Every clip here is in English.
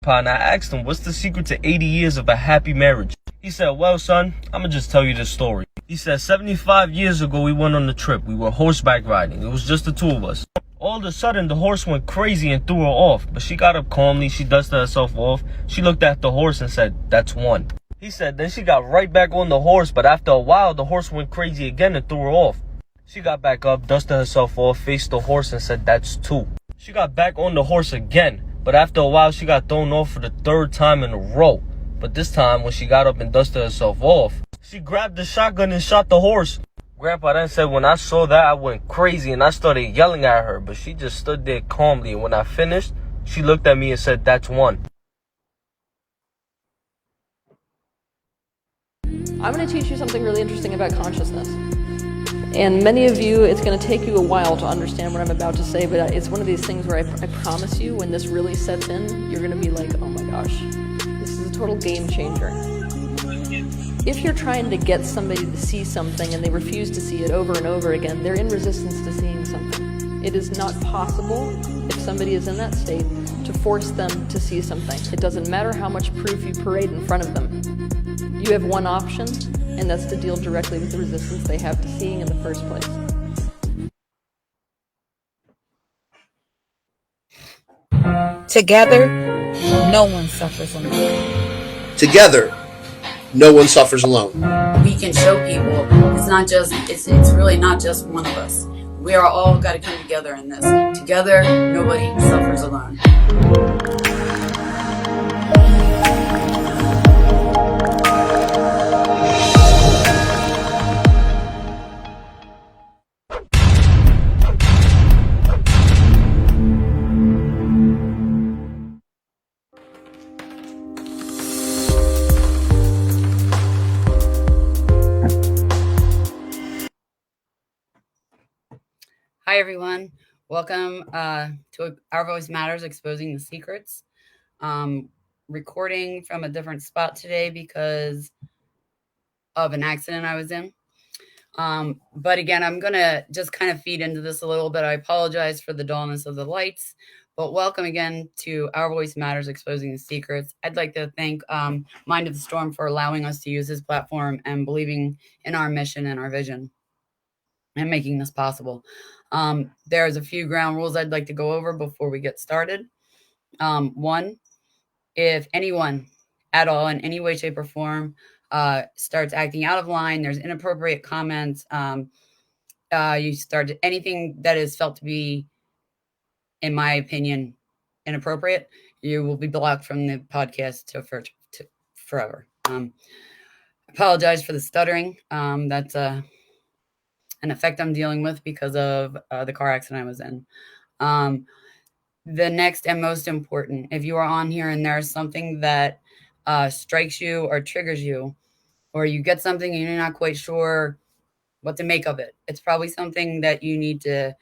And I asked him, what's the secret to 80 years of a happy marriage? He said, well, son, I'ma just tell you this story. He said, 75 years ago, we went on a trip. We were horseback riding. It was just the two of us. All of a sudden, the horse went crazy and threw her off. But she got up calmly. She dusted herself off. She looked at the horse and said, that's one. He said, then she got right back on the horse. But after a while, the horse went crazy again and threw her off. She got back up, dusted herself off, faced the horse and said, that's two. She got back on the horse again. But after a while, she got thrown off for the third time in a row. But this time, when she got up and dusted herself off, she grabbed the shotgun and shot the horse. Grandpa then said, when I saw that, I went crazy and I started yelling at her. But she just stood there calmly. And when I finished, she looked at me and said, that's one. I'm going to teach you something really interesting about consciousness. And many of you, it's going to take you a while to understand what I'm about to say, but it's one of these things where I promise you, when this really sets in, you're going to be like, oh my gosh, this is a total game changer. If you're trying to get somebody to see something and they refuse to see it over and over again, they're in resistance to seeing something. It is not possible, if somebody is in that state, to force them to see something. It doesn't matter how much proof you parade in front of them. You have one option, and that's to deal directly with the resistance they have to seeing in the first place. Together, no one suffers alone. Together, no one suffers alone. We can show people it's really not just one of us. We are all got to come together in this. Together, nobody suffers alone. Hi, everyone. Welcome to Our Voice Matters, Exposing the Secrets. Recording from a different spot today because of an accident I was in. But again, I'm going to just kind of feed into this a little bit. I apologize for the dullness of the lights, but welcome again to Our Voice Matters, Exposing the Secrets. I'd like to thank Mind of the Storm for allowing us to use his platform and believing in our mission and our vision and making this possible. There's a few ground rules I'd like to go over before we get started. One, if anyone at all in any way, shape, or form starts acting out of line, there's inappropriate comments, you start anything that is felt to be, in my opinion, inappropriate, you will be blocked from the podcast to forever. I apologize for the stuttering. That's an effect I'm dealing with because of the car accident I was in. The next and most important, if you are on here and there's something that strikes you or triggers you, or you get something and you're not quite sure what to make of it, it's probably something that you need to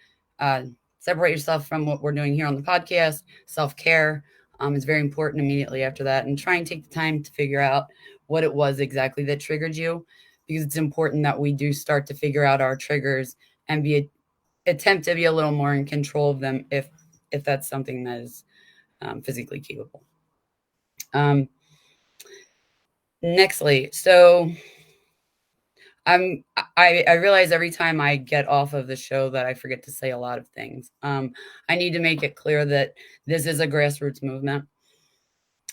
separate yourself from what we're doing here on the podcast. Self-care is very important immediately after that, and try and take the time to figure out what it was exactly that triggered you, because it's important that we do start to figure out our triggers and attempt to be a little more in control of them if that's something that is physically capable. Nextly, so I realize every time I get off of the show that I forget to say a lot of things. I need to make it clear that this is a grassroots movement.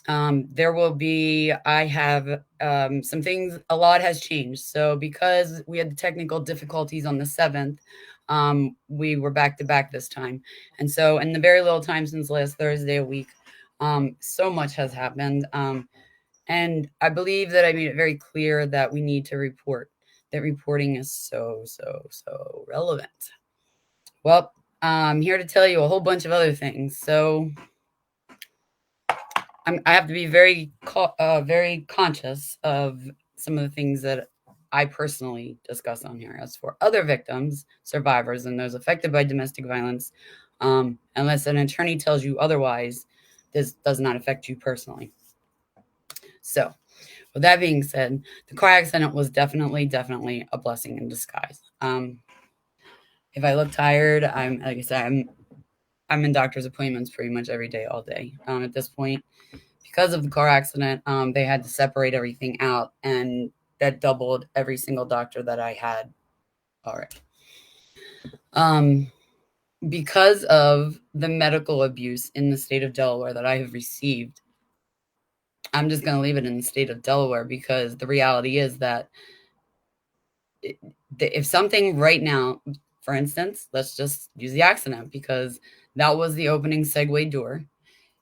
I have some things, a lot has changed. So because we had the technical difficulties on the 7th, we were back to back this time. And so in the very little time since last Thursday a week, so much has happened. And I believe that I made it very clear that we need to report, that reporting is so relevant. Well, I'm here to tell you a whole bunch of other things. So I have to be very conscious of some of the things that I personally discuss on here. As for other victims, survivors, and those affected by domestic violence, unless an attorney tells you otherwise, this does not affect you personally. So, with that being said, the car accident was definitely a blessing in disguise. If I look tired, I'm in doctor's appointments pretty much every day, all day at this point, because of the car accident, they had to separate everything out, and that doubled every single doctor that I had already. Because of the medical abuse in the state of Delaware that I have received, I'm just going to leave it in the state of Delaware, because the reality is that if something right now, for instance, let's just use the accident, because that was the opening segue door.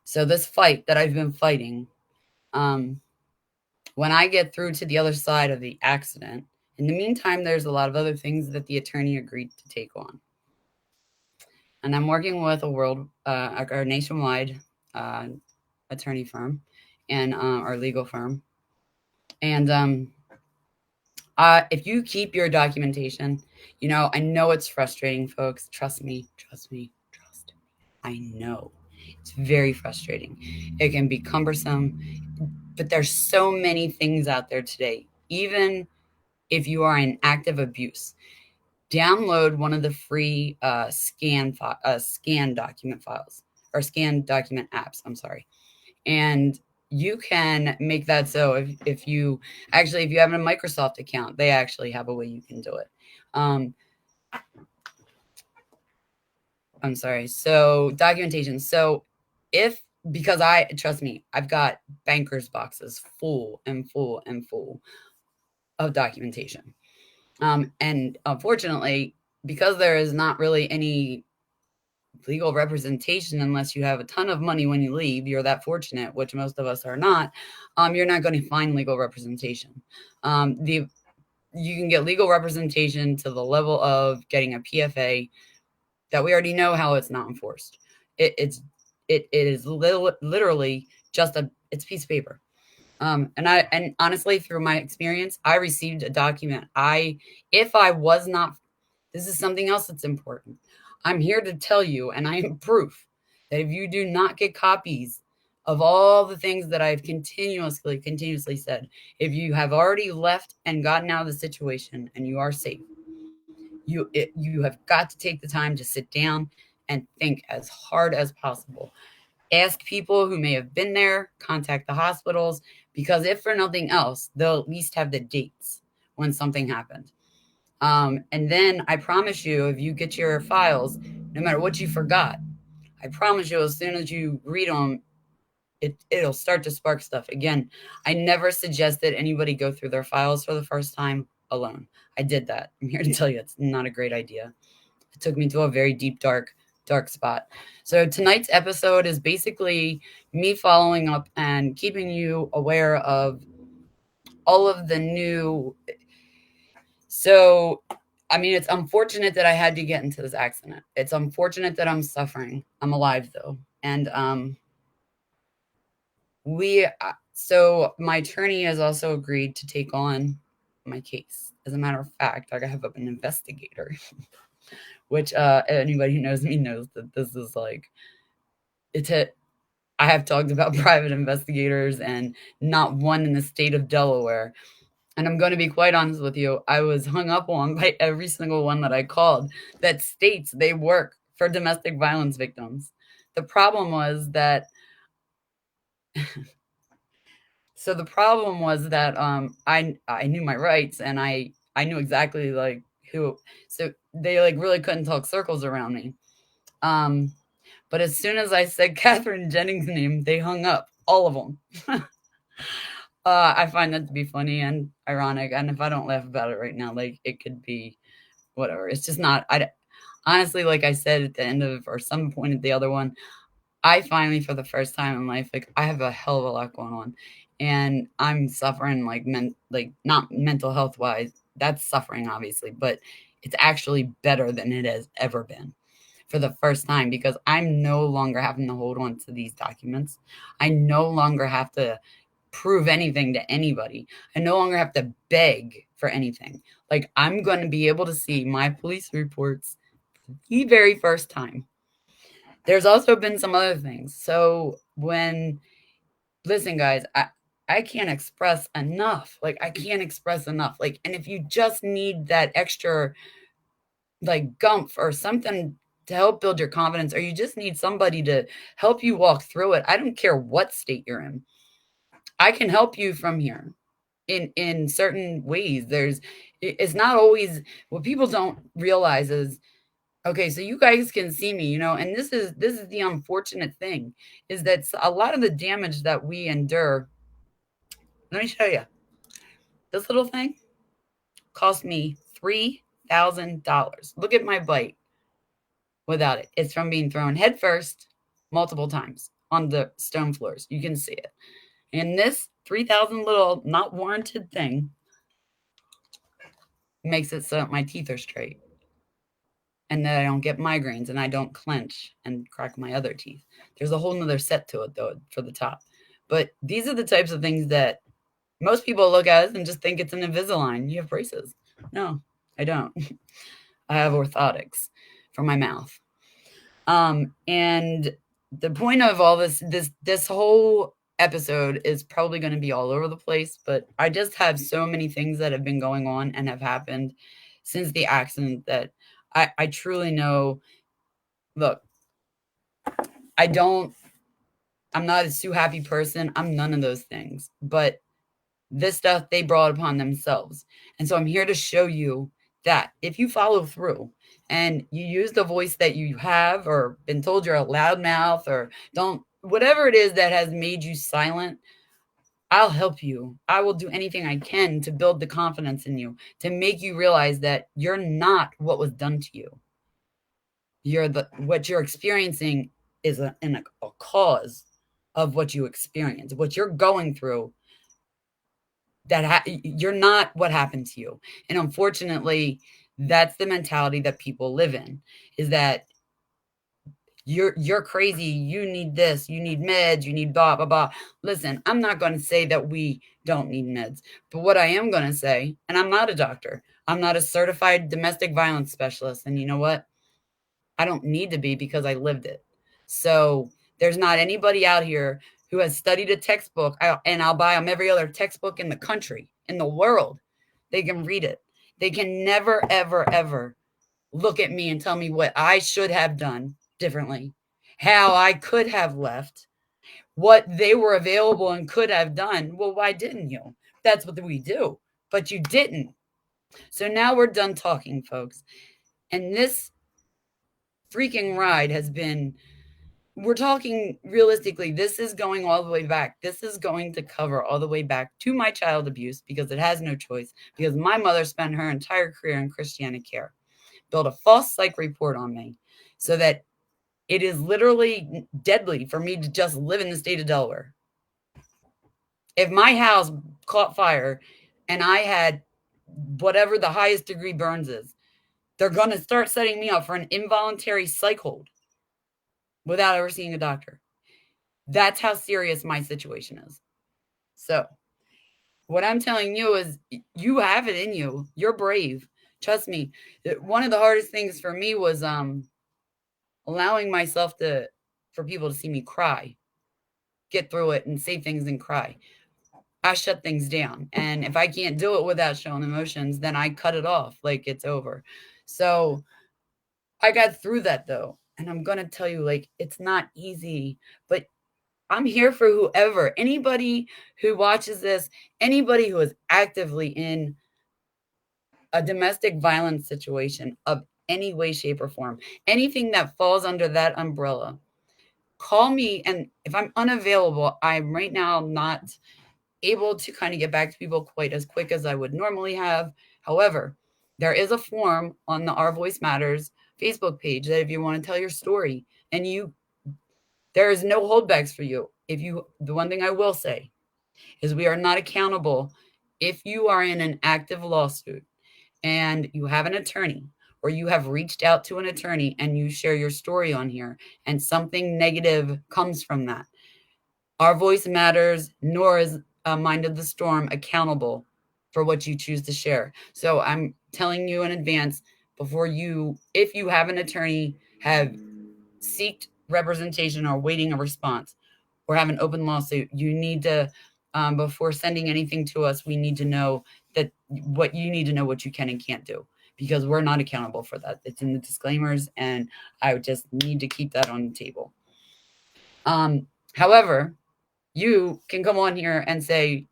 So this fight that I've been fighting, when I get through to the other side of the accident, in the meantime, there's a lot of other things that the attorney agreed to take on. And I'm working with our nationwide attorney firm and our legal firm. And if you keep your documentation, I know it's frustrating, folks. Trust me. I know it's very frustrating. It can be cumbersome, but there's so many things out there today. Even if you are in active abuse, download one of the free scan document files, or scan document apps. I'm sorry. And you can make that so if you have a Microsoft account, they actually have a way you can do it. I'm sorry. So documentation. So because trust me, I've got banker's boxes full of documentation. And unfortunately, because there is not really any legal representation unless you have a ton of money when you leave, you're that fortunate, which most of us are not, you're not going to find legal representation. You can get legal representation to the level of getting a PFA that we already know how it's not enforced. It is literally just it's a piece of paper. And honestly, through my experience, I received a document. If I was not, this is something else that's important. I'm here to tell you, and I am proof, that if you do not get copies of all the things that I've continuously said, if you have already left and gotten out of the situation and you are safe, you have got to take the time to sit down and think as hard as possible. Ask people who may have been there, contact the hospitals, because if for nothing else, they'll at least have the dates when something happened. And then I promise you, if you get your files, no matter what you forgot, I promise you, as soon as you read them, it'll start to spark stuff. Again, I never suggested anybody go through their files for the first time alone. I did that. I'm here to tell you it's not a great idea. It took me to a very deep, dark spot. So tonight's episode is basically me following up and keeping you aware of all of the new. So, I mean, it's unfortunate that I had to get into this accident. It's unfortunate that I'm suffering. I'm alive though. And so my attorney has also agreed to take on my case. As a matter of fact, I have an investigator, which anybody who knows me knows that this is like, I have talked about private investigators and not one in the state of Delaware. And I'm going to be quite honest with you, I was hung up on by every single one that I called that states they work for domestic violence victims. The problem was that I knew my rights, and I knew exactly like who, so they like really couldn't talk circles around me. But as soon as I said Catherine Jennings' name, they hung up, all of them. I find that to be funny and ironic, and if I don't laugh about it right now, like it could be whatever. It's just not. Honestly, like I said at the end of or some point at the other one, I finally, for the first time in life, like I have a hell of a lot going on, and I'm suffering like not mental health wise. That's suffering, obviously, but it's actually better than it has ever been for the first time, because I'm no longer having to hold on to these documents. I no longer have to prove anything to anybody. I no longer have to beg for anything. Like, I'm going to be able to see my police reports the very first time. There's also been some other things. So listen, guys, I can't express enough. Like, I can't express enough. Like, and if you just need that extra, like, gumph or something to help build your confidence, or you just need somebody to help you walk through it, I don't care what state you're in. I can help you from here in certain ways. It's not always, what people don't realize is, okay, so you guys can see me, and this is the unfortunate thing, is that a lot of the damage that we endure. Let me show you. This little thing cost me $3,000. Look at my bite without it. It's from being thrown head first multiple times on the stone floors. You can see it. And this 3,000 little not warranted thing makes it so that my teeth are straight and that I don't get migraines and I don't clench and crack my other teeth. There's a whole nother set to it, though, for the top. But these are the types of things that most people look at us and just think it's an Invisalign. You have braces. No, I don't. I have orthotics for my mouth. And the point of all this whole episode is probably going to be all over the place, but I just have so many things that have been going on and have happened since the accident that I truly know. Look, I'm not a Sue Happy person. I'm none of those things, but this stuff they brought upon themselves. And so I'm here to show you that if you follow through and you use the voice that you have, or been told you're a loudmouth, or don't, whatever it is that has made you silent, I'll help you. I will do anything I can to build the confidence in you, to make you realize that you're not what was done to you. What you're experiencing is a cause of what you experience. What you're going through, you're not what happened to you. And unfortunately, that's the mentality that people live in, is that you're crazy, you need this, you need meds, you need blah blah blah. Listen, I'm not going to say that we don't need meds, but what I am going to say, and I'm not a doctor, I'm not a certified domestic violence specialist, and you know what, I don't need to be, because I lived it. So there's not anybody out here who has studied a textbook, and I'll buy them every other textbook in the country, in the world. They can read it. They can never, ever, ever look at me and tell me what I should have done differently, how I could have left, what they were available and could have done. Well, why didn't you? That's what we do, but you didn't. So now we're done talking, folks. And this freaking ride has been, we're talking realistically, this is going all the way back. This is going to cover all the way back to my child abuse, because it has no choice, because my mother spent her entire career in Christiana care, built a false psych report on me, so that it is literally deadly for me to just live in the state of Delaware. If my house caught fire and I had whatever the highest degree burns is, they're going to start setting me up for an involuntary psych hold without ever seeing a doctor. That's how serious my situation is. So what I'm telling you is, you have it in you. You're brave. Trust me. One of the hardest things for me was allowing myself for people to see me cry, get through it and say things and cry. I shut things down. And if I can't do it without showing emotions, then I cut it off, like it's over. So I got through that, though. And I'm going to tell you, like, it's not easy, but I'm here for whoever, anybody who watches this, anybody who is actively in a domestic violence situation of any way, shape, or form, anything that falls under that umbrella. Call me, and if I'm unavailable, I'm right now not able to kind of get back to people quite as quick as I would normally have. However, there is a form on the Our Voice Matters Facebook page that if you want to tell your story, and there is no holdbacks for you. The one thing I will say is, we are not accountable if you are in an active lawsuit and you have an attorney, or you have reached out to an attorney and you share your story on here and something negative comes from that. Our Voice Matters, nor is Mind of the Storm accountable for what you choose to share. So I'm telling you in advance, if you have an attorney, have sought representation or waiting a response, or have an open lawsuit, you need to, before sending anything to us, we need to know what you can and can't do. because we're not accountable for that. It's in the disclaimers, and I just need to keep that on the table. However, you can come on here and say,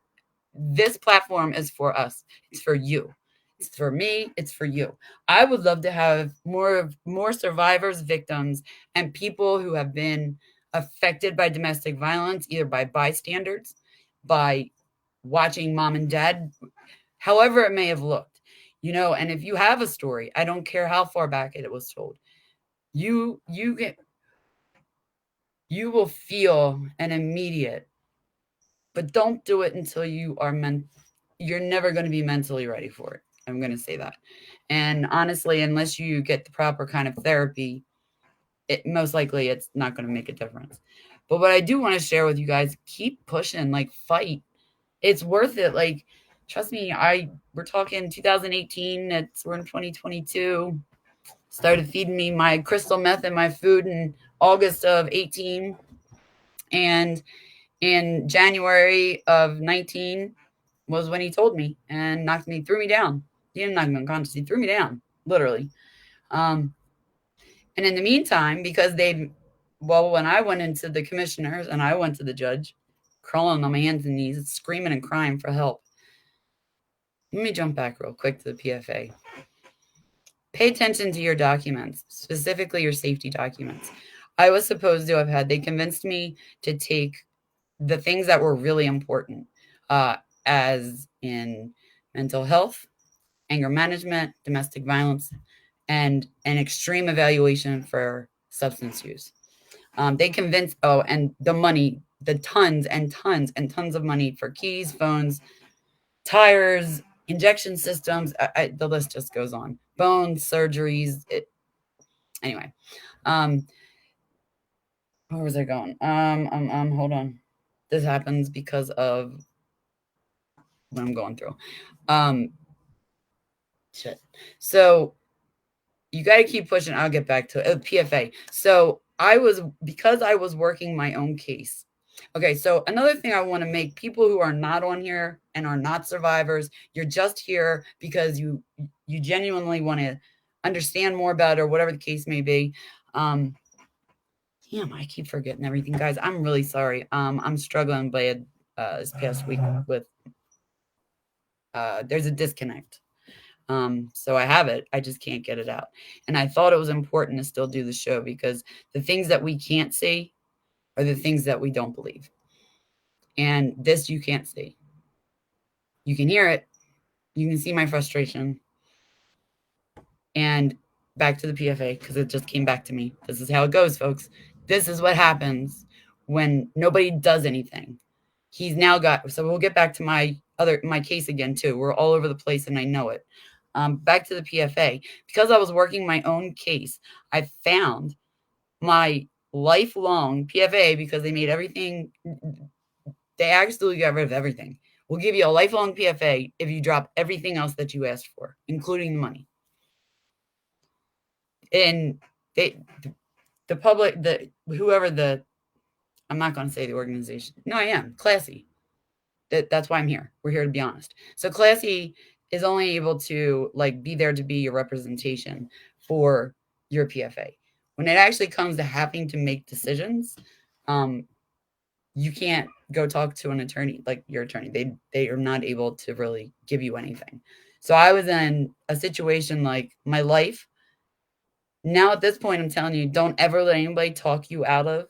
this platform is for us. It's for you. It's for me. It's for you. I would love to have more survivors, victims, and people who have been affected by domestic violence, either by bystanders, by watching mom and dad, however it may have looked, and if you have a story, I don't care how far back it was told, you will feel an immediate, but don't do it until you're never going to be mentally ready for it. I'm going to say that. And honestly, unless you get the proper kind of therapy, most likely it's not going to make a difference. But what I do want to share with you guys, keep pushing, like fight. It's worth it. Like, trust me, we're talking 2018, we're in 2022. Started feeding me my crystal meth and my food in August of 18. And in January of 19 was when he told me and threw me down. He didn't knock me unconscious. He threw me down, literally. And in the meantime, because when I went into the commissioners and I went to the judge, crawling on my hands and knees, screaming and crying for help. Let me jump back real quick to the PFA. Pay attention to your documents, specifically your safety documents. I was supposed to have they convinced me to take the things that were really important, as in mental health, anger management, domestic violence, and an extreme evaluation for substance use. They convinced, and the money, the tons and tons and tons of money for keys, phones, tires, injection systems. The list just goes on. Bones, surgeries. Anyway, where was I going? Hold on. This happens because of what I'm going through. Shit. So you got to keep pushing. I'll get back to it. PFA. So because I was working my own case. Okay. So another thing I want to make people who are not on here and are not survivors, you're just here because you genuinely want to understand more about it or whatever the case may be. Damn, I keep forgetting everything, guys. I'm really sorry. I'm struggling bad this past week with there's a disconnect. So I have it. I just can't get it out. And I thought it was important to still do the show because the things that we can't see are the things that we don't believe. And this you can't see. You can hear it. You can see my frustration. And back to the PFA because it just came back to me. This is how it goes, folks. This is what happens when nobody does anything. He's now so we'll get back to my case again too. We're all over the place and I know it. Back to the PFA. Because I was working my own case, I found my lifelong PFA because they made everything. They actually got rid of everything. We'll give you a lifelong PFA if you drop everything else that you asked for, including the money. And the public, I'm not going to say the organization. No, I am. Classy. That's why I'm here. We're here to be honest. So Classy is only able to be there to be your representation for your PFA. When it actually comes to having to make decisions, you can't go talk to an attorney, like your attorney. They are not able to really give you anything. So I was in a situation like my life. Now at this point, I'm telling you, don't ever let anybody talk you out of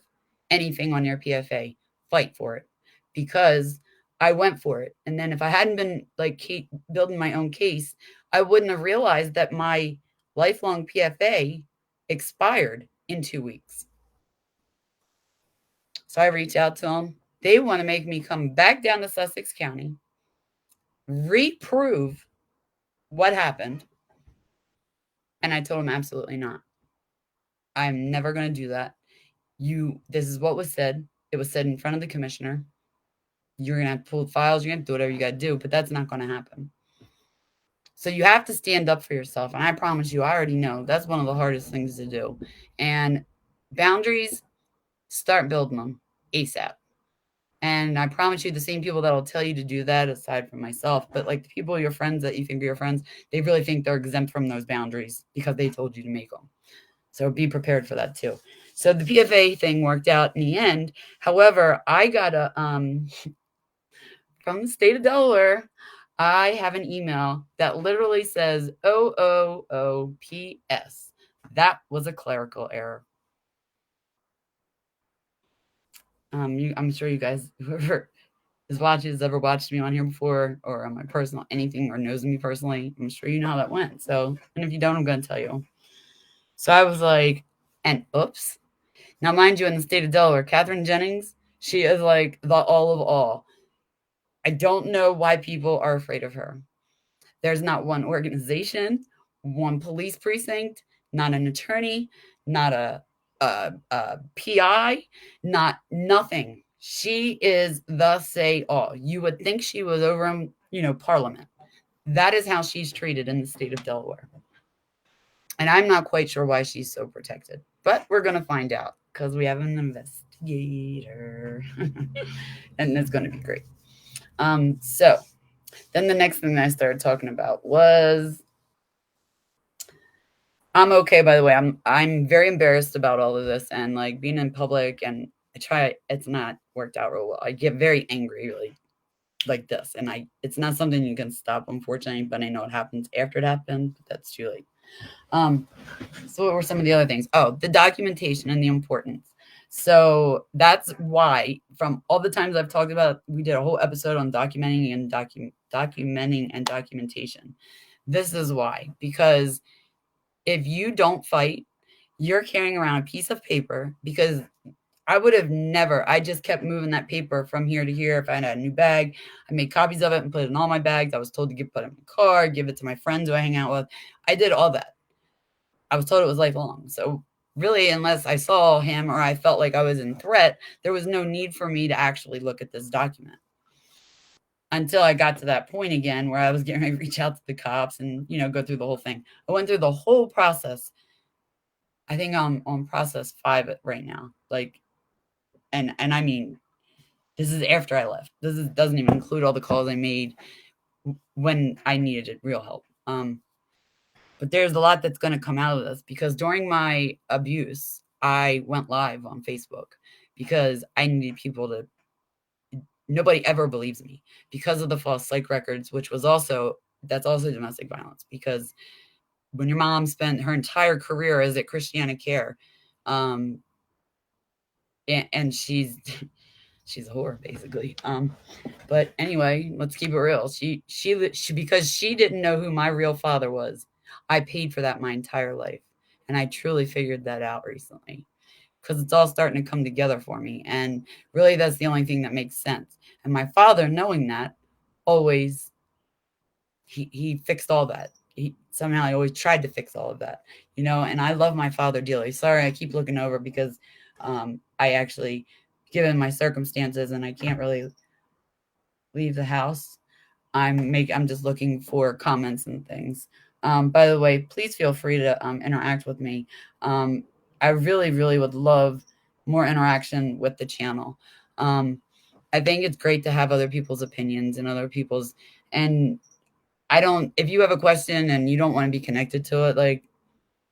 anything on your PFA. Fight for it because I went for it. And then if I hadn't been building my own case, I wouldn't have realized that my lifelong PFA expired in 2 weeks. So I reached out to them. They want to make me come back down to Sussex County, reprove what happened. And I told them absolutely not. I'm never going to do that. This is what was said. It was said in front of the commissioner. You're going to have to pull files. You're going to do whatever you got to do, but that's not going to happen. So you have to stand up for yourself. And I promise you, I already know that's one of the hardest things to do. And boundaries, start building them ASAP. And I promise you, the same people that'll tell you to do that, aside from myself, but like the people, your friends that you think are your friends, they really think they're exempt from those boundaries because they told you to make them. So be prepared for that too. So the PFA thing worked out in the end. However, I got a from the state of Delaware, I have an email that literally says OOOPS. That was a clerical error. I'm sure you guys, whoever has ever watched me on here before, or on my personal anything, or knows me personally, I'm sure you know how that went. So, and if you don't, I'm going to tell you. So I was like, and oops. Now, mind you, in the state of Delaware, Catherine Jennings, she is like the all of all. I don't know why people are afraid of her. There's not one organization, one police precinct, not an attorney, not a PI, not nothing. She is the say all. You would think she was over in, Parliament. That is how she's treated in the state of Delaware. And I'm not quite sure why she's so protected, but we're going to find out because we have an investigator and it's going to be great. So then the next thing that I started talking about was, I'm okay, by the way. I'm very embarrassed about all of this and like being in public, and it's not worked out real well. I get very angry like this, and it's not something you can stop, unfortunately, but I know it happens after it happened, but that's too late. So what were some of the other things? Oh, the documentation and the importance. So that's why, from all the times I've talked about, we did a whole episode on documenting and documenting and documentation. This is why, because if you don't fight, you're carrying around a piece of paper, because I would have never, I just kept moving that paper from here to here. If I had a new bag, I made copies of it and put it in all my bags. I was told to put it in my car, give it to my friends who I hang out with. I did all that. I was told it was lifelong. So really, unless I saw him or I felt like I was in threat, there was no need for me to actually look at this document. Until I got to that point again where I was getting ready to reach out to the cops and, go through the whole thing. I went through the whole process. I think I'm on process 5 right now. Like, and I mean, this is after I left. Doesn't even include all the calls I made when I needed real help. But there's a lot that's going to come out of this, because during my abuse, I went live on Facebook because I needed people to. Nobody ever believes me because of the false psych records, which was that's also domestic violence, because when your mom spent her entire career as at Christiana Care, and she's she's a whore basically. But anyway, let's keep it real. She because she didn't know who my real father was, I paid for that my entire life, and I truly figured that out recently, because it's all starting to come together for me, and really that's the only thing that makes sense. And my father, knowing that, always he fixed all that. He always tried to fix all of that, and I love my father dearly. Sorry, I keep looking over because I actually, given my circumstances, and I can't really leave the house, I'm just looking for comments and things. By the way, please feel free to interact with me. I really, really would love more interaction with the channel. I think it's great to have other people's opinions and and if you have a question and you don't want to be connected to it, like,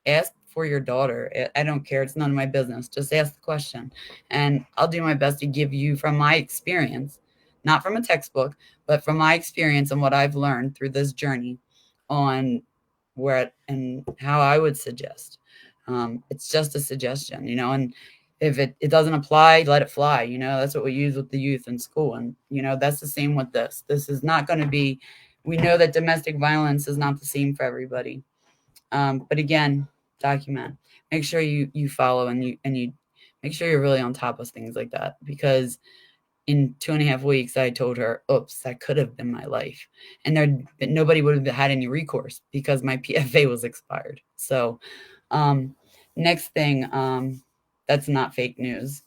ask for your daughter. I don't care. It's none of my business. Just ask the question. And I'll do my best to give you from my experience, not from a textbook, but from my experience and what I've learned through this journey on where and how I would suggest. It's just a suggestion, and if it doesn't apply, let it fly. That's what we use with the youth in school. And, that's the same with this. This is not going to be, we know that domestic violence is not the same for everybody. But again, document. Make sure you follow and you make sure you're really on top of things like that, because in 2.5 weeks I told her, oops, that could have been my life, and nobody would have had any recourse because my PFA was expired. So next thing, that's not fake news.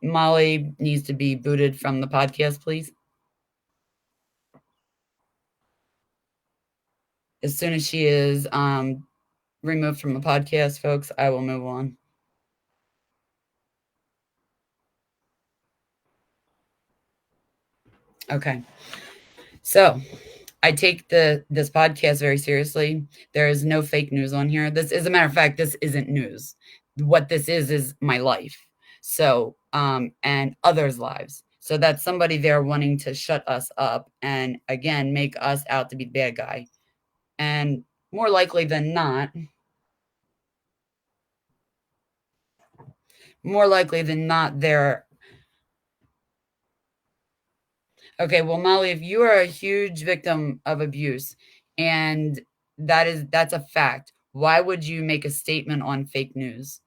Molly needs to be booted from the podcast, please. As soon as she is removed from the podcast, folks, I will move on. Okay. So I take this podcast very seriously. There is no fake news on here. This, as a matter of fact, this isn't news. What this is my life. So, and others' lives. So that's somebody there wanting to shut us up and again make us out to be the bad guy. And more likely than not, they're okay. Well, Molly, if you are a huge victim of abuse and that's a fact, why would you make a statement on fake news?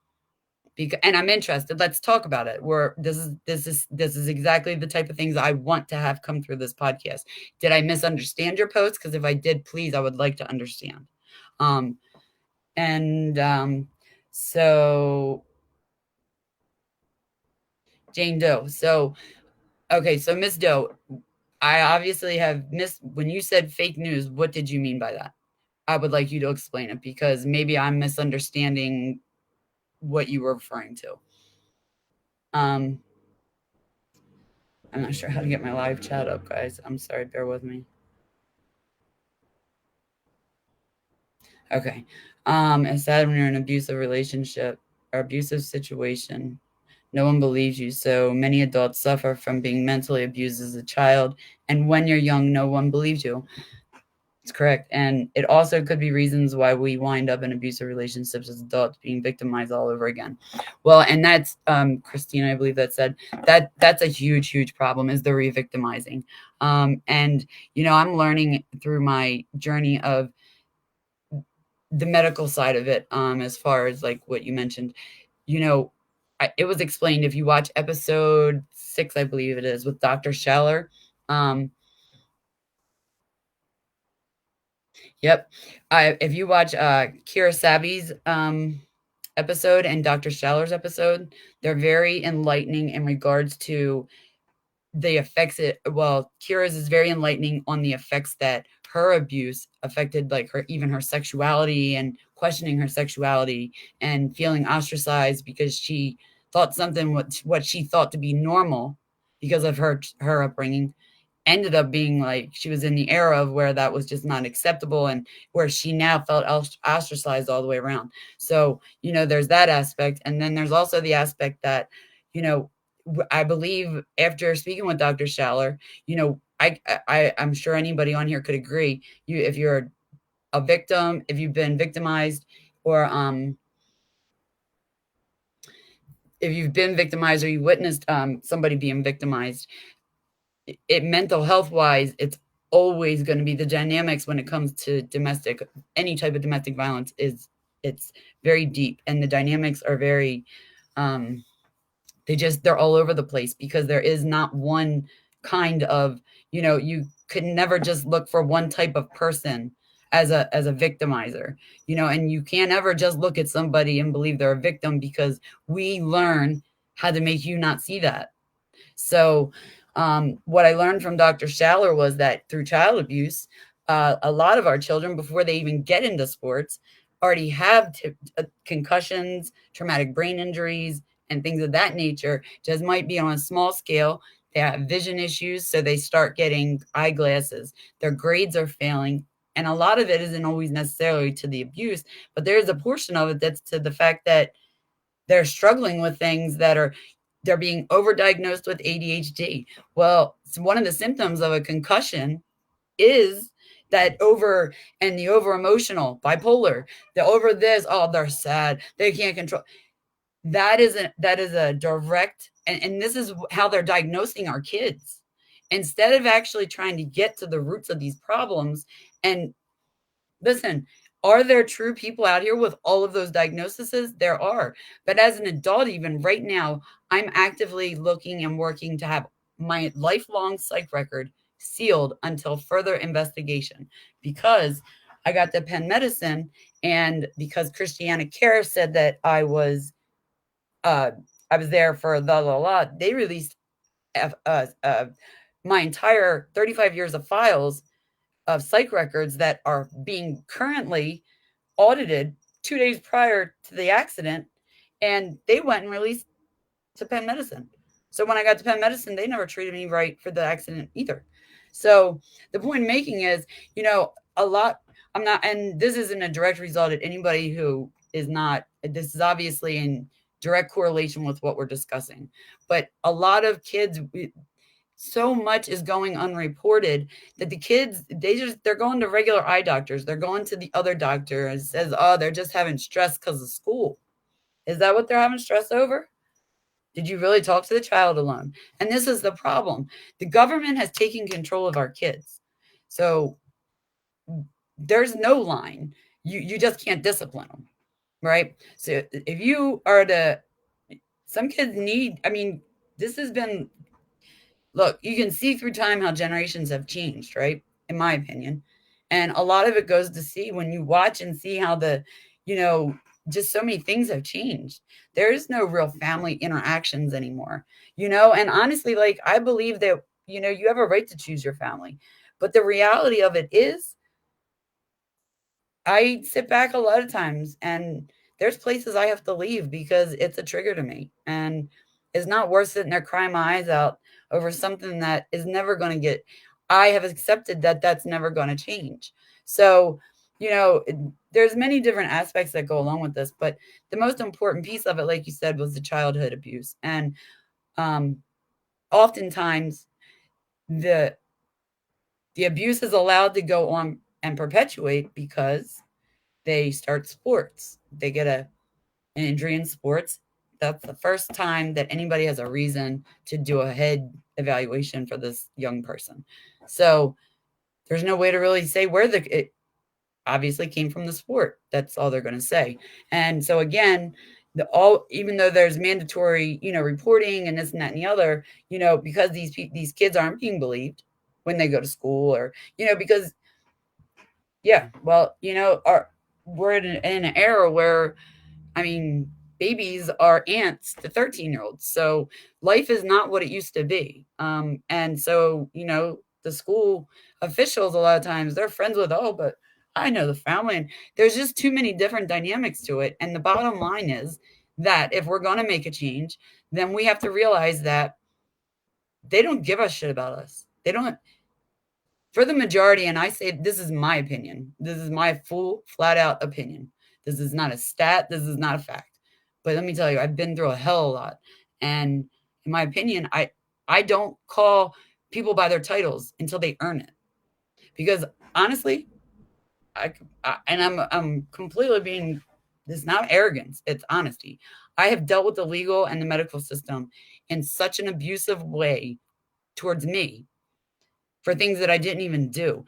Because, and I'm interested. Let's talk about it. Where this is exactly the type of things I want to have come through this podcast. Did I misunderstand your post? Because if I did, please, I would like to understand. Um, and so Jane Doe. So okay, so Miss Doe, I obviously have missed when you said fake news. What did you mean by that? I would like you to explain it because maybe I'm misunderstanding what you were referring to. Um, I'm not sure how to get my live chat up, guys. I'm sorry, bear with me. Okay. It's sad when you're in an abusive relationship or abusive situation. No one believes you. So many adults suffer from being mentally abused as a child. And when you're young, no one believes you. It's correct. And it also could be reasons why we wind up in abusive relationships as adults, being victimized all over again. Well, and that's Christina, I believe that said that's a huge, huge problem is the re-victimizing. And I'm learning through my journey of the medical side of it, as far as like what you mentioned, it was explained if you watch episode 6, I believe it is, with Dr. Schaller. Um, Yep. If you watch Kira Sabi's episode and Dr. Schaller's episode, they're very enlightening in regards to the effects Kira's is very enlightening on the effects that her abuse affected, like her sexuality and questioning her sexuality and feeling ostracized because she thought something what she thought to be normal because of her upbringing ended up being like she was in the era of where that was just not acceptable and where she now felt ostracized all the way around. So, there's that aspect. And then there's also the aspect that, I believe after speaking with Dr. Schaller, I'm sure anybody on here could agree. If you're a victim, if you've been victimized, or if you've been victimized or you witnessed somebody being victimized, mental health wise, it's always going to be the dynamics when it comes to any type of domestic violence it's very deep, and the dynamics are very they're all over the place because there is not one kind of, you could never just look for one type of person as a victimizer, and you can't ever just look at somebody and believe they're a victim because we learn how to make you not see that. So, what I learned from Dr. Schaller was that through child abuse, a lot of our children, before they even get into sports, already have concussions, traumatic brain injuries, and things of that nature. Just might be on a small scale. They have vision issues, so they start getting eyeglasses. Their grades are failing. And a lot of it isn't always necessarily to the abuse, but there's a portion of it that's to the fact that they're struggling with things they're being overdiagnosed with ADHD. Well, one of the symptoms of a concussion is the over emotional, bipolar, the over this, oh, they're sad, they can't control. That is a direct, and this is how they're diagnosing our kids instead of actually trying to get to the roots of these problems. And listen, are there true people out here with all of those diagnoses? There are. But as an adult, even right now, I'm actively looking and working to have my lifelong psych record sealed until further investigation because I got the Penn Medicine, and because Christiana Care said that uh, I was there for they released my entire 35 years of files of psych records that are being currently audited 2 days prior to the accident, and they went and released to Penn Medicine. So when I got to Penn Medicine, they never treated me right for the accident either. So the point I'm making is, a lot, I'm not, and this isn't a direct result of anybody who is not, this is obviously in direct correlation with what we're discussing. But a lot of kids, so much is going unreported that the kids, they're going to regular eye doctors. They're going to the other doctor and says, oh, they're just having stress because of school. Is that what they're having stress over? Did you really talk to the child alone? And this is the problem. The government has taken control of our kids. So there's no line. You just can't discipline them, right? So if you are some kids need, this has been, look, you can see through time how generations have changed, right? In my opinion. And a lot of it goes to see when you watch and see how you know, just so many things have changed. There is no real family interactions anymore, and honestly, like, I believe that, you have a right to choose your family. But the reality of it is, I sit back a lot of times and there's places I have to leave because it's a trigger to me. And it's not worth sitting there crying my eyes out over something that is never going to I have accepted that that's never going to change. So, there's many different aspects that go along with this, but the most important piece of it, like you said, was the childhood abuse. And um, oftentimes the abuse is allowed to go on and perpetuate because they start sports. They get an injury in sports. That's the first time that anybody has a reason to do a head evaluation for this young person. So there's no way to really say where it obviously came from the sport. That's all they're going to say. And so again, even though there's mandatory, reporting and this and that and the other, because these kids aren't being believed when they go to school, or because yeah, well, we're in an era where, babies are aunts to 13-year-olds. So life is not what it used to be. And so, the school officials, a lot of times, they're friends with, oh, but I know the family. And there's just too many different dynamics to it. And the bottom line is that if we're going to make a change, then we have to realize that they don't give a shit about us. They don't, for the majority, and I say this is my opinion. This is my full, flat out opinion. This is not a stat. This is not a fact. But let me tell you, I've been through a hell of a lot. And in my opinion, I don't call people by their titles until they earn it. Because honestly, I'm completely being, this is not arrogance, it's honesty. I have dealt with the legal and the medical system in such an abusive way towards me for things that I didn't even do.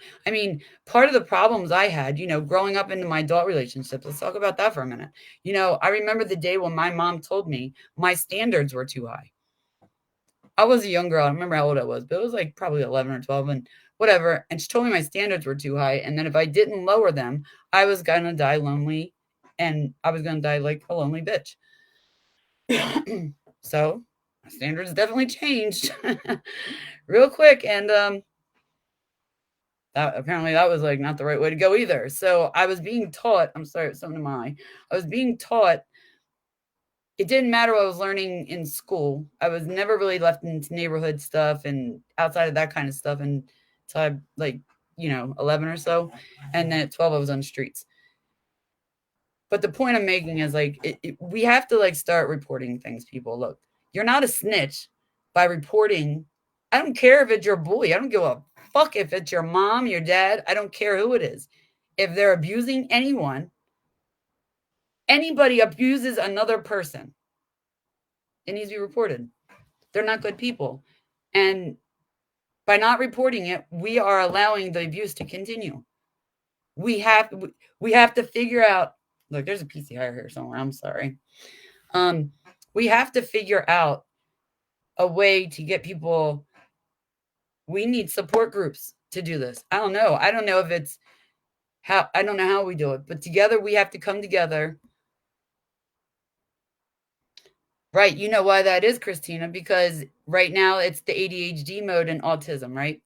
Part of the problems I had, growing up into my adult relationships, let's talk about that for a minute. I remember the day when my mom told me my standards were too high. I was a young girl. I don't remember how old I was, but it was like probably 11 or 12 and whatever. And she told me my standards were too high. And then if I didn't lower them, I was going to die lonely, and I was going to die like a lonely bitch. So my standards definitely changed real quick. And, apparently that was like not the right way to go either. So I was being taught, I'm sorry, something to my, I was being taught it didn't matter what I was learning in school. I was never really left into neighborhood stuff and outside of that kind of stuff until I, like, 11 or so. And then at 12, I was on the streets. But the point I'm making is, like, we have to, like, start reporting things, people. Look, you're not a snitch by reporting. I don't care if it's your bully. I don't give a fuck if it's your mom, your dad. I don't care who it is. If they're abusing anyone, anybody abuses another person, it needs to be reported. They're not good people. And by not reporting it, we are allowing the abuse to continue. We have to figure out, look, there's a PC hire here somewhere. I'm sorry. We have to figure out a way to get people. We need support groups to do this. I don't know. I don't know if it's how, I don't know how we do it, but together we have to come together. Right. You know why that is, Christina? Because right now it's the ADHD mode and autism, right?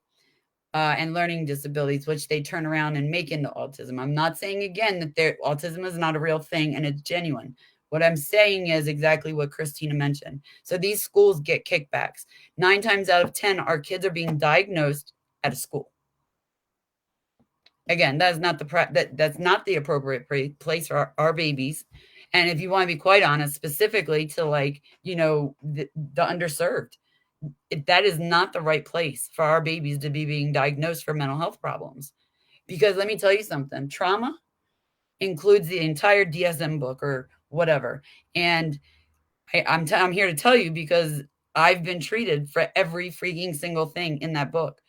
And learning disabilities, which they turn around and make into autism. I'm not saying again that autism is not a real thing and it's genuine, What I'm saying is exactly what Christina mentioned. So these schools get kickbacks. 9 times out of 10, our kids are being diagnosed at a school. Again, that's not that's not the appropriate place for our babies. And if you want to be quite honest, specifically to like, the underserved, that is not the right place for our babies to be being diagnosed for mental health problems. Because let me tell you something, trauma includes the entire DSM book or whatever. And I'm here to tell you because I've been treated for every freaking single thing in that book.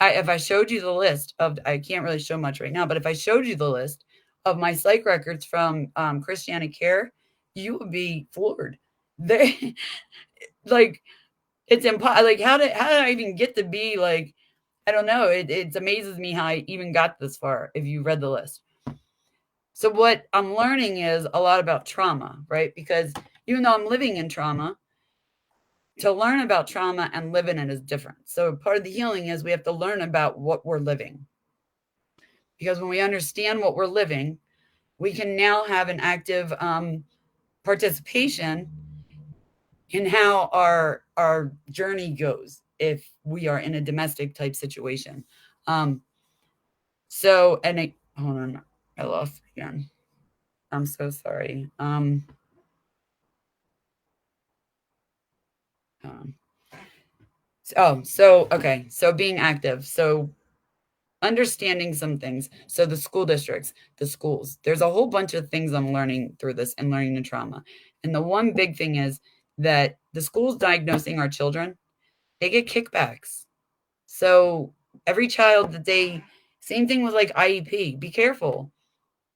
If I showed you the list of, I can't really show much right now, but if I showed you the list of my psych records from Christiana Care, you would be floored. They like it's impossible. Like how did I even get to be like, I don't know. It amazes me how I even got this far. If you read the list. So what I'm learning is a lot about trauma, right? Because even though I'm living in trauma, to learn about trauma and live in it is different. So part of the healing is we have to learn about what we're living. Because when we understand what we're living, we can now have an active participation in how our journey goes if we are in a domestic type situation. Hold on, I lost again. I'm so sorry. Okay. So being active. So understanding some things. So the school districts, the schools, there's a whole bunch of things I'm learning through this and learning the trauma. And the one big thing is that the schools diagnosing our children, they get kickbacks. So every child same thing with like IEP, be careful.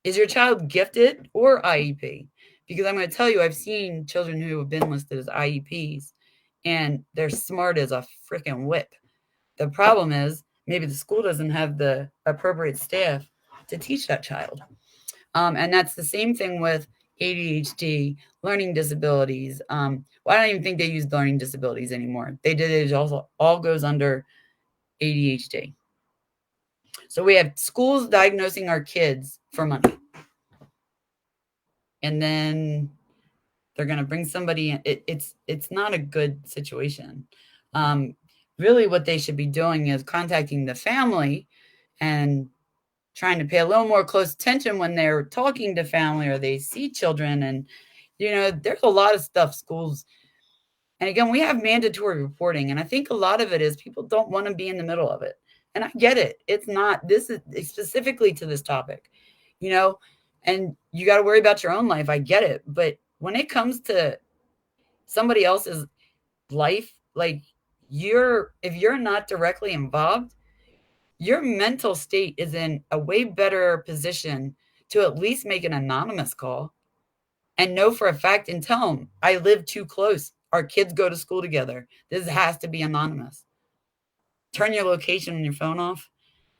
Is your child gifted or IEP? Because I'm going to tell you, I've seen children who have been listed as IEPs and they're smart as a freaking whip. The problem is maybe the school doesn't have the appropriate staff to teach that child. And that's the same thing with ADHD, learning disabilities. Well, I don't even think they use learning disabilities anymore. They did it also all goes under ADHD. So we have schools diagnosing our kids for money. And then they're going to bring somebody in. It's not a good situation. Really what they should be doing is contacting the family and trying to pay a little more close attention when they're talking to family or they see children. And, there's a lot of stuff schools. And again, we have mandatory reporting. And I think a lot of it is people don't want to be in the middle of it. And I get it. This is specifically to this topic, and you got to worry about your own life. I get it. But when it comes to somebody else's life, like if you're not directly involved, your mental state is in a way better position to at least make an anonymous call and know for a fact and tell them, I live too close. Our kids go to school together. This has to be anonymous. Turn your location on your phone off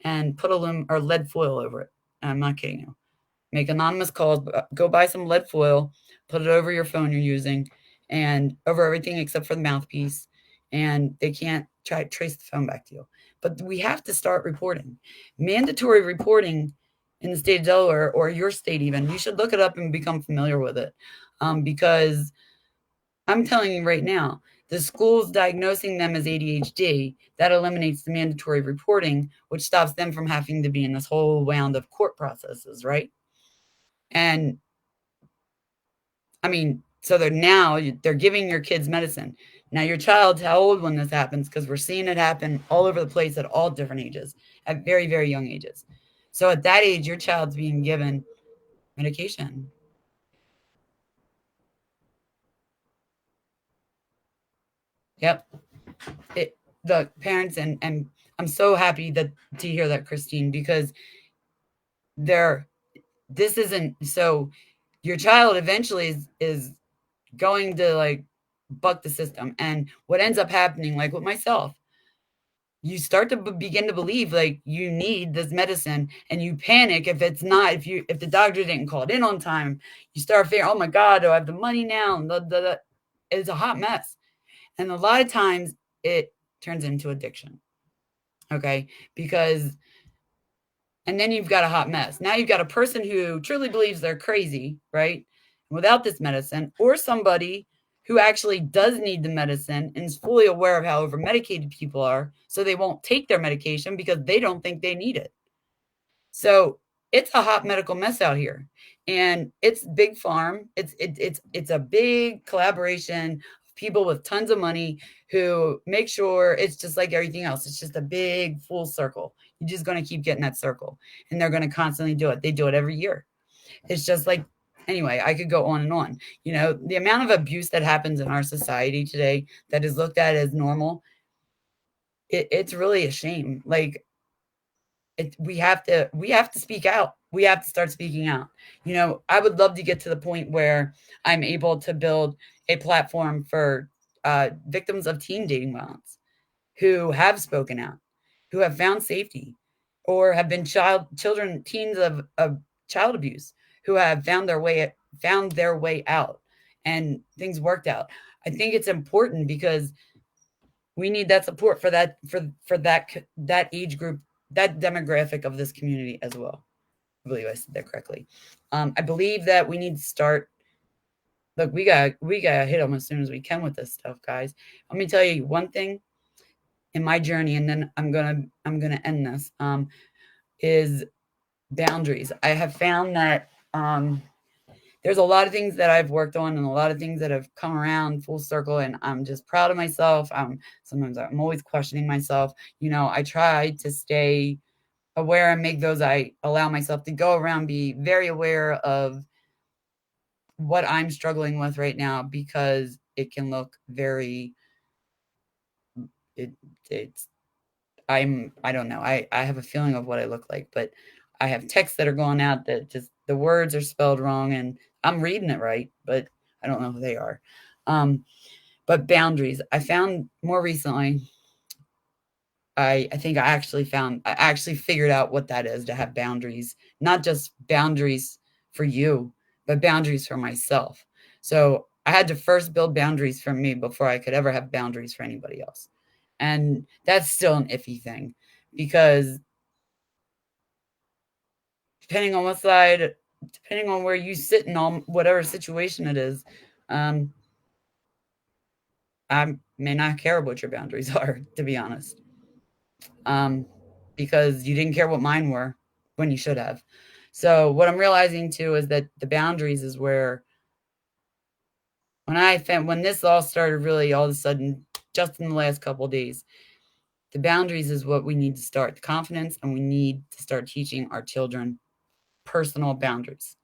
and put lead foil over it. I'm not kidding you. Make anonymous calls, go buy some lead foil, put it over your phone you're using and over everything except for the mouthpiece. And they can't trace the phone back to you. But we have to start reporting. Mandatory reporting in the state of Delaware or your state even, you should look it up and become familiar with it. Because I'm telling you right now, the schools diagnosing them as ADHD, that eliminates the mandatory reporting, which stops them from having to be in this whole round of court processes, right? And I mean, so they're giving your kids medicine. Now your child's how old when this happens? Because we're seeing it happen all over the place at all different ages, at very, very young ages. So at that age, your child's being given medication. Yep. The parents and I'm so happy to hear that, Christine, because this isn't so your child eventually is going to like buck the system. And what ends up happening, like with myself, you start to begin to believe like you need this medicine and you panic if the doctor didn't call it in on time. You start fearing, oh my God, do I have the money now? And it's a hot mess. And a lot of times it turns into addiction. Okay. And then you've got a hot mess. Now you've got a person who truly believes they're crazy, right? without this medicine, or somebody who actually does need the medicine and is fully aware of how over medicated people are, so they won't take their medication because they don't think they need it. So it's a hot medical mess out here, and it's big farm. It's a big collaboration of people with tons of money who make sure it's just like everything else. It's just a big full circle. You're just going to keep getting that circle, and they're going to constantly do it. They do it every year. It's just like, anyway, I could go on and on. The amount of abuse that happens in our society today that is looked at as normal, it's really a shame. Like, we have to speak out. We have to start speaking out. I would love to get to the point where I'm able to build a platform for victims of teen dating violence who have spoken out, who have found safety, or have been teens of child abuse, who have found their way out, and things worked out. I think it's important because we need that support for that age group, that demographic of this community as well. I believe I said that correctly. I believe that we need to start. Look, we got to hit them as soon as we can with this stuff, guys. Let me tell you one thing in my journey, and then I'm gonna end this. Is boundaries. I have found that there's a lot of things that I've worked on and a lot of things that have come around full circle, and I'm just proud of myself. Sometimes I'm always questioning myself. I try to stay aware and make those I allow myself to go around, be very aware of what I'm struggling with right now, because it can look very it's I don't know. I have a feeling of what I look like, but I have texts that are going out that just the words are spelled wrong, and I'm reading it right, but I don't know who they are. But boundaries. I found more recently, I think I actually figured out what that is, to have boundaries, not just boundaries for you, but boundaries for myself. So I had to first build boundaries for me before I could ever have boundaries for anybody else. And that's still an iffy thing, because depending on depending on where you sit in all whatever situation it is, I may not care what your boundaries are, to be honest, because you didn't care what mine were when you should have. So what I'm realizing too is that the boundaries is where, when this all started, really all of a sudden, just in the last couple of days, the boundaries is what we need to start, the confidence, and we need to start teaching our children personal boundaries.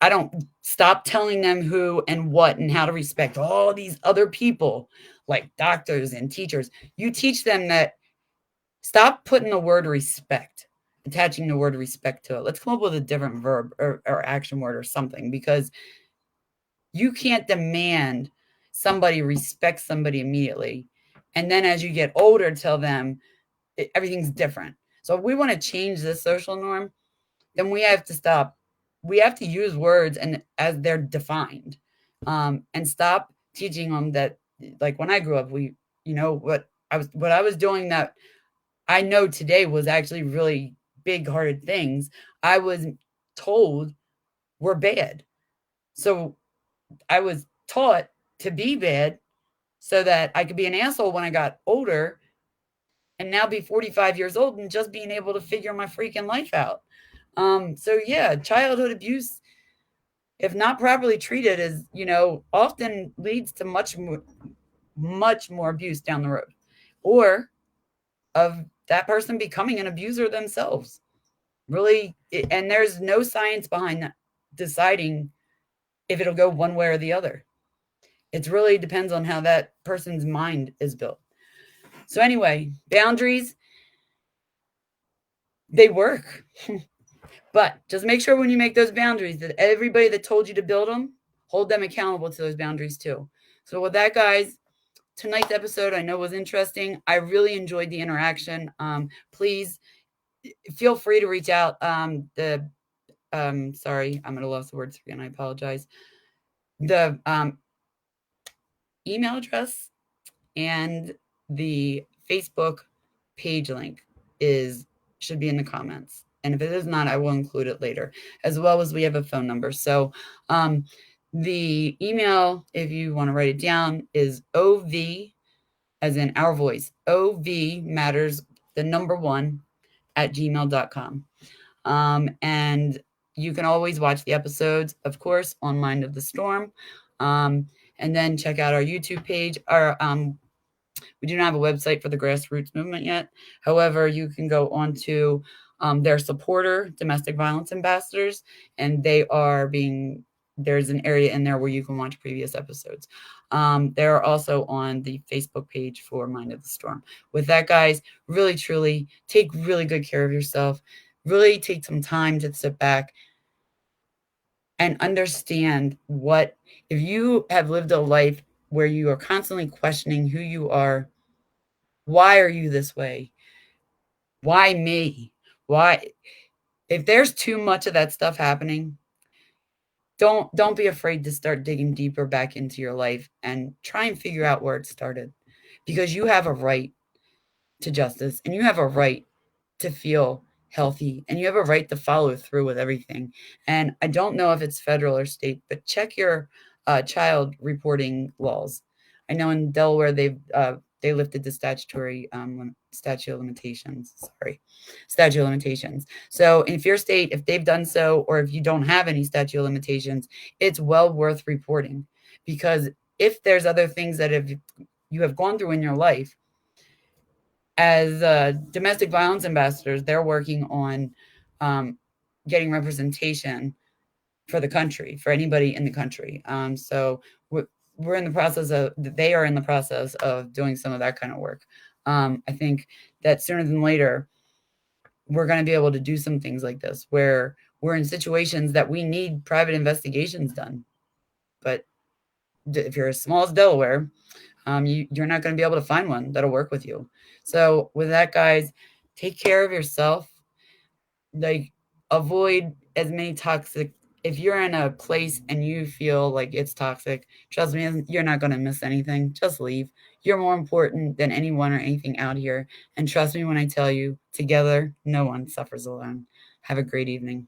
I don't stop telling them who and what and how to respect all these other people, like doctors and teachers. You teach them that, stop putting the word respect, attaching the word respect to it. Let's come up with a different verb or action word or something, because you can't demand somebody respect somebody immediately, and then as you get older, tell them everything's different. So if we want to change this social norm, then we have to stop. We have to use words and as they're defined, and stop teaching them that. Like when I grew up, what I was doing that I know today was actually really big-hearted things. I was told were bad, so I was taught to be bad so that I could be an asshole when I got older, and now be 45 years old and just being able to figure my freaking life out. So yeah, childhood abuse, if not properly treated, is, often leads to much more abuse down the road, or of that person becoming an abuser themselves. Really, and there's no science behind that, deciding if it'll go one way or the other. It really depends on how that person's mind is built. So anyway, boundaries, they work. But just make sure when you make those boundaries that everybody that told you to build them, hold them accountable to those boundaries too. So with that, guys, tonight's episode I know was interesting. I really enjoyed the interaction. Please feel free to reach out. Sorry, I'm gonna lose the words again. I apologize. The email address and the Facebook page link should be in the comments. And if it is not, I will include it later, as well as we have a phone number. So the email, if you want to write it down, is OV, as in our voice, OV matters, the number 1 at gmail.com. And you can always watch the episodes, of course, on Mind of the Storm. And then check out our YouTube page. We do not have a website for the grassroots movement yet. However, you can go on to their supporter, domestic violence ambassadors, and there's an area in there where you can watch previous episodes. They're also on the Facebook page for Mind of the Storm. With that, guys, really, truly take really good care of yourself. Really take some time to sit back and understand if you have lived a life where you are constantly questioning who you are, why are you this way? Why me? Why? If there's too much of that stuff happening, don't be afraid to start digging deeper back into your life and try and figure out where it started, because you have a right to justice, and you have a right to feel healthy, and you have a right to follow through with everything. And I don't know if it's federal or state, but check your child reporting laws. I know in Delaware they lifted the statute of limitations. Statute of limitations. So if your state, if they've done so, or if you don't have any statute of limitations, it's well worth reporting, because if there's other things that you have gone through in your life, as domestic violence ambassadors, they're working on getting representation for the country, for anybody in the country. So we're in the process of, they are in the process of doing some of that kind of work. I think that sooner than later, we're going to be able to do some things like this, where we're in situations that we need private investigations done. But if you're as small as Delaware, you're not going to be able to find one that'll work with you. So with that, guys, take care of yourself. Like, avoid as many toxic. If you're in a place and you feel like it's toxic, trust me, you're not going to miss anything. Just leave. You're more important than anyone or anything out here. And trust me when I tell you, together, no one suffers alone. Have a great evening.